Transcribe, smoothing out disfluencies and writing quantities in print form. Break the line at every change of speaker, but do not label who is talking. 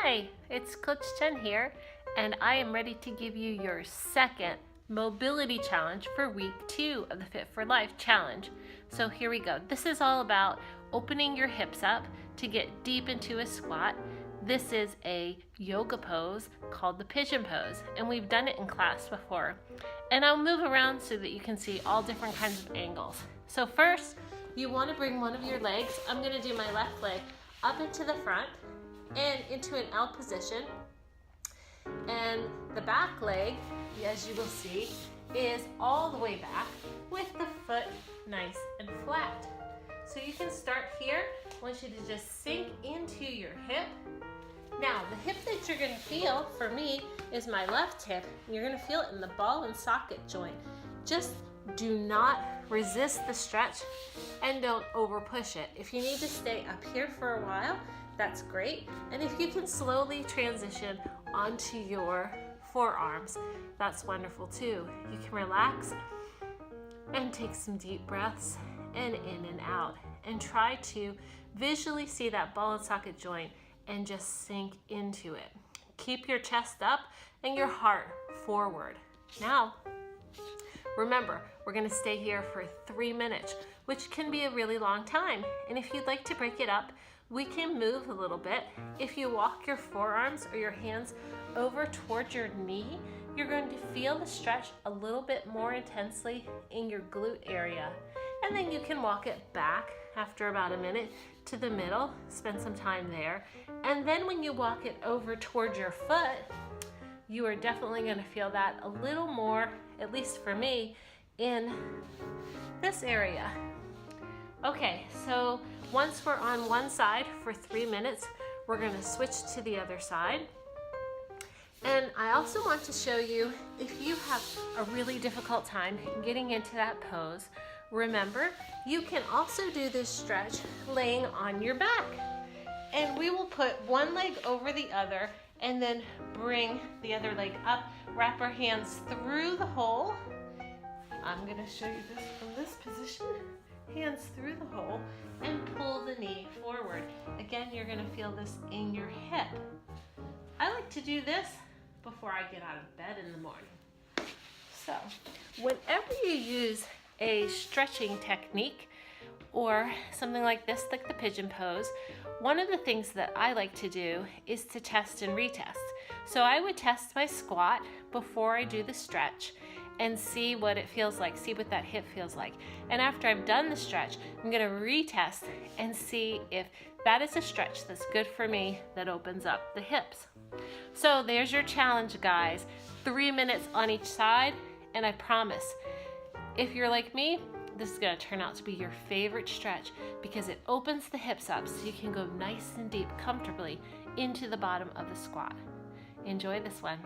Hi, it's Coach Jen here, and I am ready to give you your second mobility challenge for week 2 of the Fit for Life challenge. So here we go. This is all about opening your hips up to get deep into a squat. This is a yoga pose called the Pigeon pose, and we've done it in class before. And I'll move around so that you can see all different kinds of angles. So first, you want to bring one of your legs. I'm going to do my left leg up into the front and into an L position. And the back leg, as you will see, is all the way back with the foot nice and flat. So you can start here. I want you to just sink into your hip. Now, the hip that you're going to feel, for me, is my left hip. You're going to feel it in the ball and socket joint. Just do not resist the stretch and don't over push it. If you need to stay up here for a while, that's great. And if you can slowly transition onto your forearms, that's wonderful too. You can relax and take some deep breaths and in and out. And try to visually see that ball and socket joint and just sink into it. Keep your chest up and your heart forward. Now, remember, we're going to stay here for 3 minutes, which can be a really long time. And if you'd like to break it up, we can move a little bit. If you walk your forearms or your hands over towards your knee, you're going to feel the stretch a little bit more intensely in your glute area. And then you can walk it back after about a minute to the middle, spend some time there. And then when you walk it over towards your foot, you are definitely going to feel that a little more, at least for me, in this area. Okay, so once we're on one side for 3 minutes, we're going to switch to the other side. And I also want to show you, if you have a really difficult time getting into that pose, remember, you can also do this stretch laying on your back. And we will put one leg over the other and then bring the other leg up, wrap our hands through the hole. I'm going to show you this from this position. Hands through the hole and pull the knee forward. Again, you're going to feel this in your hip. I like to do this before I get out of bed in the morning. So, whenever you use a stretching technique or something like this, like the pigeon pose, one of the things that I like to do is to test and retest. So I would test my squat before I do the stretch and see what it feels like, see what that hip feels like. And after I've done the stretch, I'm gonna retest and see if that is a stretch that's good for me, that opens up the hips. So there's your challenge, guys. 3 minutes on each side, and I promise, if you're like me, this is gonna turn out to be your favorite stretch because it opens the hips up so you can go nice and deep, comfortably into the bottom of the squat. Enjoy this one.